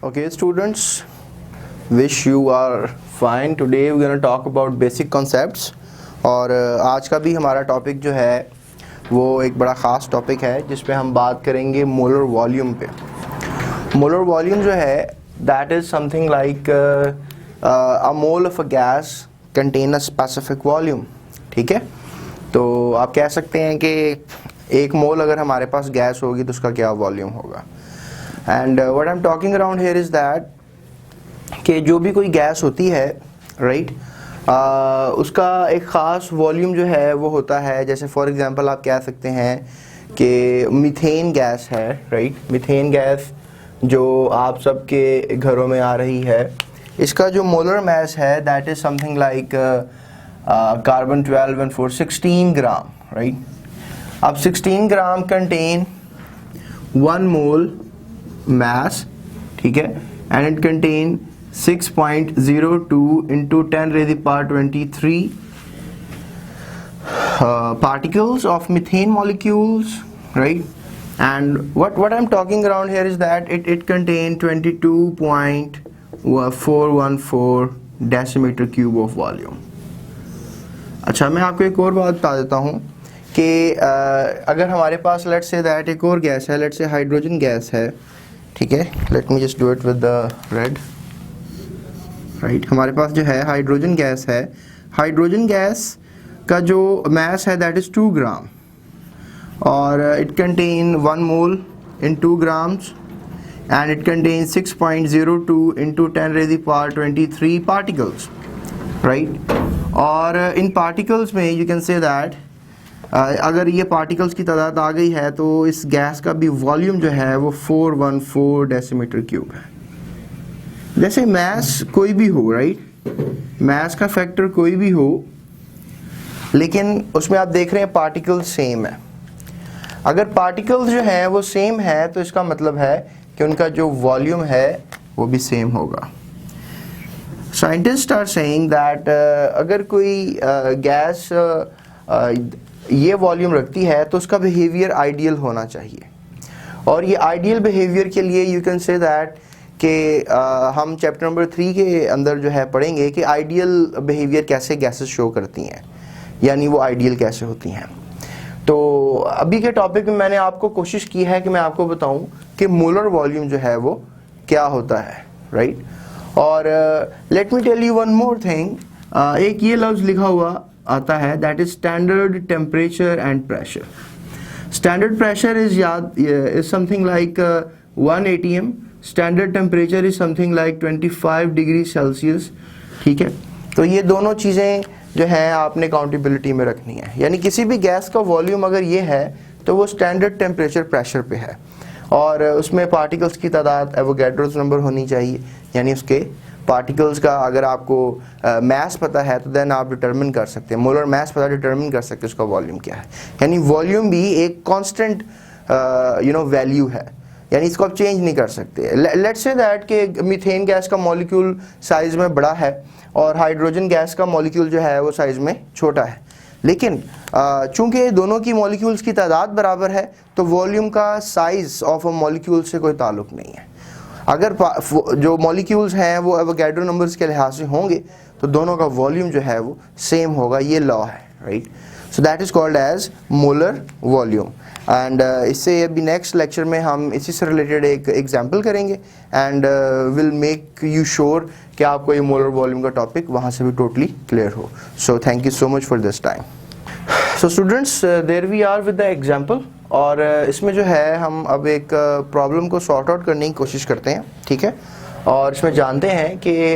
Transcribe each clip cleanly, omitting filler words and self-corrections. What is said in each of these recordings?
Okay, students, wish you are fine. Today we're gonna talk about basic concepts. और आज का भी हमारा टॉपिक जो है वो एक बड़ा ख़ास टॉपिक है जिस पे हम बात करेंगे मोलर वॉल्यूम पे। मोलर वॉल्यूम जो है that is something like a mole of a gas contain a specific volume. ठीक है, तो आप कह सकते हैं कि एक मोल अगर हमारे पास गैस होगी तो उसका क्या वॉल्यूम होगा। And what I am talking around here is that कि जो भी कोई गैस होती है राइट उसका एक ख़ास वॉल्यूम जो है वो होता है। जैसे फॉर एग्जांपल आप कह सकते हैं कि मीथेन गैस है राइट। मीथेन गैस जो आप सबके घरों में आ रही है, इसका जो मोलर मास है that is something like carbon 12 and 4 16 gram right. अब 16 ग्राम कंटेन 1 मोल mass, ठीक है, and it contain 6.02 into 10 raised to the power 23 particles of methane molecules, right? And what I'm talking around here is that it contain 22.414 decimeter cube of volume. अच्छा, मैं आपको एक और बात बता देता हूँ कि अगर हमारे पास लेट्स से दैट एक और गैस है, लेट्स से हाइड्रोजन गैस है, ठीक है। Let me just do it with the red right. हमारे पास जो है हाइड्रोजन गैस है। हाइड्रोजन गैस का जो मास है दैट इज़ 2 ग्राम और it contain 1 mole in 2 grams and it contain 6.02 into 10 raised to the power 23 particles right. और इन पार्टिकल्स में यू कैन से दैट अगर ये पार्टिकल्स की तादाद आ गई है तो इस गैस का भी वॉल्यूम जो है वो 414 डेसीमीटर क्यूब है। जैसे मास कोई भी हो राइट, मास का फैक्टर कोई भी हो, लेकिन उसमें आप देख रहे हैं पार्टिकल्स सेम है। अगर पार्टिकल्स जो हैं वो सेम है तो इसका मतलब है कि उनका जो वॉल्यूम है वो भी सेम होगा। साइंटिस्ट आर सेइंग दैट अगर कोई गैस ये वॉल्यूम रखती है तो उसका बिहेवियर आइडियल होना चाहिए। और ये आइडियल बिहेवियर के लिए यू कैन से दैट कि हम चैप्टर नंबर 3 के अंदर जो है पढ़ेंगे कि आइडियल बिहेवियर कैसे गैसेस शो करती हैं, यानी वो आइडियल कैसे होती हैं। तो अभी के टॉपिक में मैंने आपको कोशिश की है कि मैं आपको बताऊं कि मोलर वॉल्यूम जो है वो क्या होता है राइट। और let me tell you one more thing, एक ये लफ्ज़ लिखा हुआ आता है that is standard temperature and pressure. Standard pressure is something like 1 atm, standard temperature is something like 25 degree Celsius. ठीक है, तो ये दोनों चीज़ें जो हैं आपने काउंटेबिलिटी में रखनी है। यानी किसी भी गैस का वॉल्यूम अगर ये है तो वो स्टैंडर्ड टेम्परेचर प्रेशर पे है और उसमें पार्टिकल्स की तादाद एवोगैड्रोस नंबर होनी चाहिए, यानी उसके पार्टिकल्स का अगर आपको मास पता है तो देन आप डिटरमिन कर सकते हैं, मोलर मास पता डिटरमिन कर सकते हैं उसका वॉल्यूम क्या है। यानी वॉल्यूम भी एक कांस्टेंट वैल्यू है, यानी इसको आप चेंज नहीं कर सकते। लेट्स से दैट कि मीथेन गैस का मॉलिक्यूल साइज़ में बड़ा है और हाइड्रोजन गैस का मॉलिक्यूल जो है वो साइज़ में छोटा है, लेकिन चूंकि दोनों की मॉलिक्यूल्स की तादाद बराबर है तो वॉल्यूम का साइज़ ऑफ अ मॉलिक्यूल से कोई ताल्लुक़ नहीं है। अगर जो मॉलिक्यूल्स हैं वो एवोगैड्रो नंबर्स के लिहाज से होंगे तो दोनों का वॉल्यूम जो है वो सेम होगा, ये लॉ है right. So that is called as molar volume. And इससे अभी नेक्स्ट लेक्चर में हम इसी से रिलेटेड एक एग्जांपल करेंगे and will make you sure कि आपको ये मोलर वॉल्यूम का टॉपिक वहाँ से भी टोटली क्लियर हो। So thank you so much for this time. So students, there we are with the example. और इसमें जो है हम अब एक प्रॉब्लम को सॉर्ट आउट करने की कोशिश करते हैं, ठीक है। और इसमें जानते हैं कि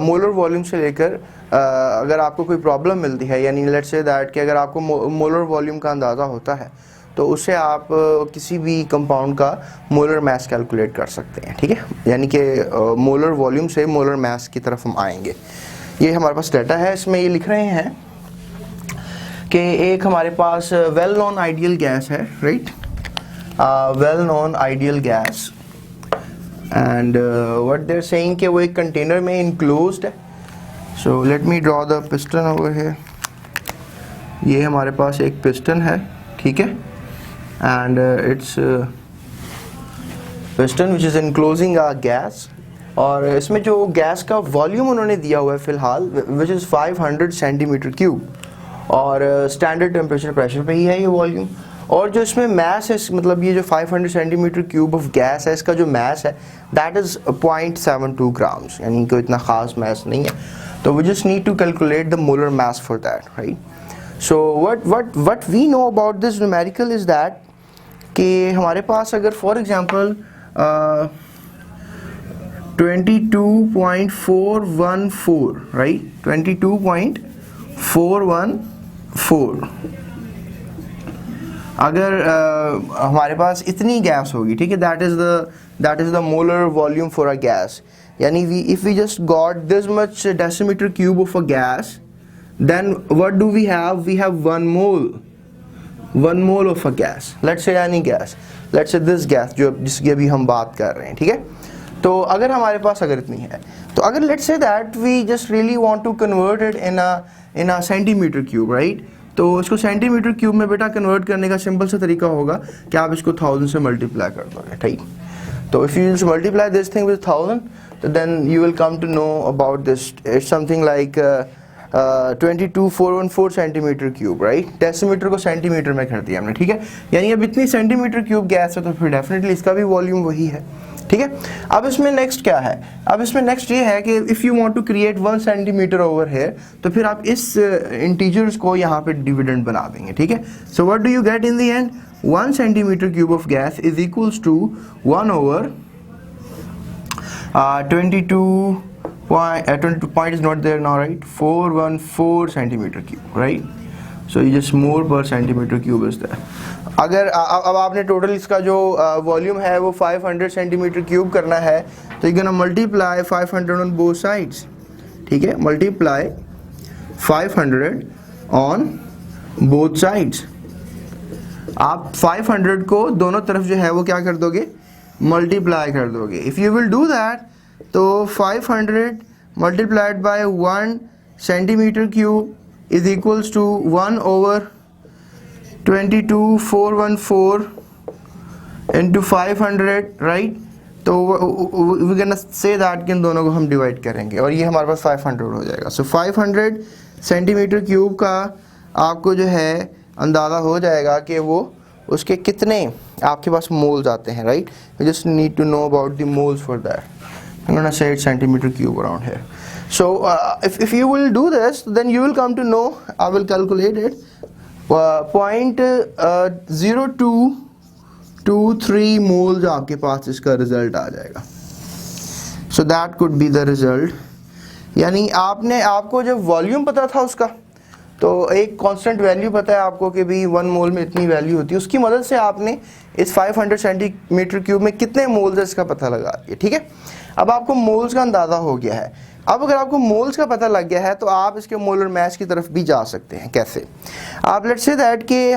मोलर वॉल्यूम से लेकर अगर आपको कोई प्रॉब्लम मिलती है, यानी लेट्स से दैट कि अगर आपको मोलर वॉल्यूम का अंदाज़ा होता है तो उससे आप किसी भी कंपाउंड का मोलर मास कैलकुलेट कर सकते हैं, ठीक है। यानी कि मोलर वॉल्यूम से मोलर मास की तरफ हम आएंगे। ये हमारे पास डाटा है, इसमें ये लिख रहे हैं कि एक हमारे पास वेल नोन आइडियल गैस है right, well known ideal gas and what they are saying कि वो एक कंटेनर में इनक्लोज्ड है। So let me draw the piston over here. ये हमारे पास एक पिस्टन है, ठीक है, and it's piston which is enclosing a gas, और इसमें जो गैस का वॉल्यूम उन्होंने दिया हुआ है फ़िलहाल विच इज़ 500 सेंटीमीटर क्यूब, और स्टैंडर्ड टेम्परेचर प्रेशर पे ही है ये वॉल्यूम। और जो इसमें मैस है, मतलब ये जो 500 सेंटीमीटर क्यूब ऑफ गैस है, इसका जो मैस है दैट इज़ 0.72 ग्राम्स, यानी कोई इतना ख़ास मैस नहीं है। तो we just need to calculate the molar mass for that, right. So what we know about this numerical is that कि हमारे पास अगर फॉर एग्जांपल 22.414, राइट, 22.414 अगर हमारे पास इतनी गैस होगी, ठीक है, that is the molar volume for a gas, यानी if we just got this much decimetre cube of a gas, then what do we have? We have 1 mole of a gas, let's say any gas, let's say this gas जो जिसकी अभी हम बात कर रहे हैं, ठीक है। तो अगर हमारे पास अगर इतनी है, तो अगर let's say that we just really want to convert it in a centimeter cube, right, तो इसको सेंटीमीटर क्यूब में बेटा कन्वर्ट करने का सिंपल सा तरीका होगा कि आप इसको 1000 से मल्टीप्लाई कर दोगे, ठीक। तो if you multiply this thing with 1000, तो then you will come to know about this, it's something like 22.414 centimetre cube, right. Decimetre को सेंटीमीटर में कर दिया हमने, ठीक है, यानी अब इतनी सेंटीमीटर क्यूब गैस है तो फिर डेफिनेटली इसका भी वॉल्यूम वही है, ठीक है। अब इसमें नेक्स्ट क्या है, अब इसमें नेक्स्ट ये है कि if you want to create 1 centimetre over here, तो फिर आप इस इंटीजर्स को यहाँ पे डिविडेंड बना देंगे, ठीक है। So what do you get in the end, 1 centimetre cube of gas is equals to 1 over 22 point is not there now, right, 414 centimeter cube, right, so you just more per centimeter cube is there। अगर अब आपने total इसका जो volume है वो 500 centimetre cube करना है, तो you gonna multiply 500 on both sides, ठीक है, मल्टीप्लाई 500 ऑन बोथ साइड्स। आप 500 को दोनों तरफ जो है वो क्या कर दोगे, मल्टीप्लाई कर दोगे। If you will do that, तो 500 multiplied by 1 centimetre cube is equals to 1 over 22.414 into 500, right. तो वी कैन से दैट कि इन दोनों को हम डिवाइड करेंगे और ये हमारे पास 500 हो जाएगा। सो 500 सेंटीमीटर क्यूब का आपको जो है अंदाज़ा हो जाएगा कि वो उसके कितने आपके पास मोल्स आते हैं, right. You just need to know about the moles for that. I'm going to say 8 centimeter cube around here. So if you will do this, then you will come to know, I will calculate it, 0.0223 moles आपके पास इसका result आ जाएगा। So that could be the result। यानी आपको जब volume पता था उसका, तो एक कांस्टेंट वैल्यू पता है आपको कि भी 1 मोल में इतनी वैल्यू होती है, उसकी मदद से आपने इस 500 सेंटीमीटर क्यूब में कितने मोल्स है इसका पता लगा दिया, ठीक है। अब आपको मोल्स का अंदाज़ा हो गया है। अब अगर आपको मोल्स का पता लग गया है तो आप इसके मोलर मैस की तरफ भी जा सकते हैं। कैसे? आप लेट्स से दैट कि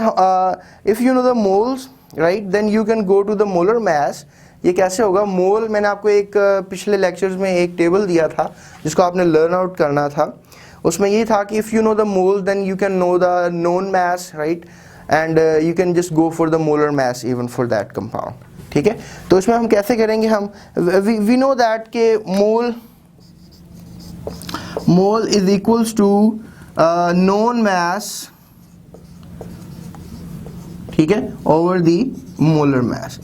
if you know the moles, right, then you can go to the molar mass. ये कैसे होगा? मोल, मैंने आपको एक पिछले लेक्चर्स में एक टेबल दिया था जिसको आपने लर्न आउट करना था। उसमें ये था कि if you know the mole then you can know the known mass, right, and you can just go for the molar mass even for that compound, ठीक है। तो इसमें हम कैसे करेंगे, हम वी नो दैट के mole is equals to known mass, ठीक है, ओवर दी मोलर मैस।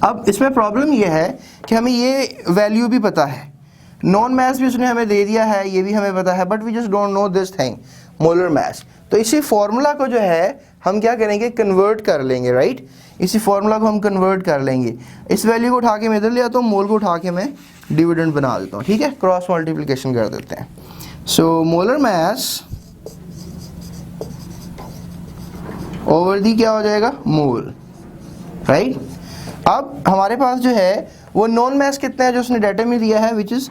अब इसमें प्रॉब्लम ये है कि हमें ये वैल्यू भी पता है, नॉन मैस भी उसने हमें दे दिया है, ये भी हमें पता है, but we just don't know this thing molar mass. तो इसी फॉर्मूला को जो है हम क्या करेंगे, कन्वर्ट कर लेंगे, राइट। इसी फॉर्मूला को हम कन्वर्ट कर लेंगे। इस वैल्यू को उठा के मैं इधर ले आता हूँ, मोल को उठा के मैं डिविडेंड बना देता हूँ, ठीक है, क्रॉस मल्टीप्लिकेशन कर देते हैं। So molar mass over the क्या हो जाएगा, मोल, राइट। अब हमारे पास जो है वो नॉन मैस कितना है जो उसने डाटा में दिया है, which is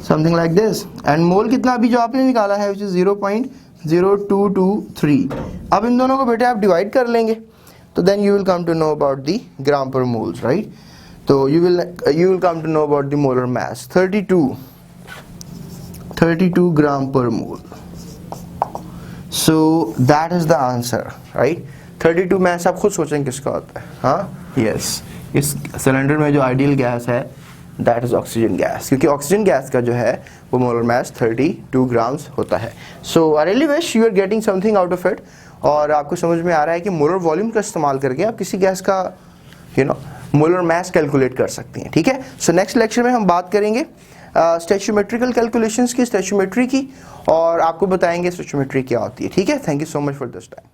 something like this, and मोल कितना अभी जो आपने निकाला है विच इज़ 0.0223। अब इन दोनों को बेटे आप डिवाइड कर लेंगे, तो then you will come to know about the gram per moles, right. तो you will come to know about the molar mass, 32 gram per mole. So that is the answer, right. 32 mass आप खुद सोचें किसका होता है, हाँ, yes, इस cylinder में जो आइडियल गैस है दैट इज ऑक्सीजन गैस, क्योंकि ऑक्सीजन गैस का जो है वो मोलर मास 32 ग्राम्स होता है। So I really wish you are getting something out of it, और आपको समझ में आ रहा है कि मोलर वॉल्यूम का इस्तेमाल करके आप किसी गैस का मोलर मास कैलकुलेट कर सकती हैं। ठीक है, सो नेक्स्ट लेक्चर में हम बात करेंगे स्टैच्यूमेट्रिकल कैलकुलेशंस की, स्टैच्यूमेट्री की, और आपको बताएंगे स्टैच्यूमेट्री क्या होती है। ठीक है, thank you so much for this time.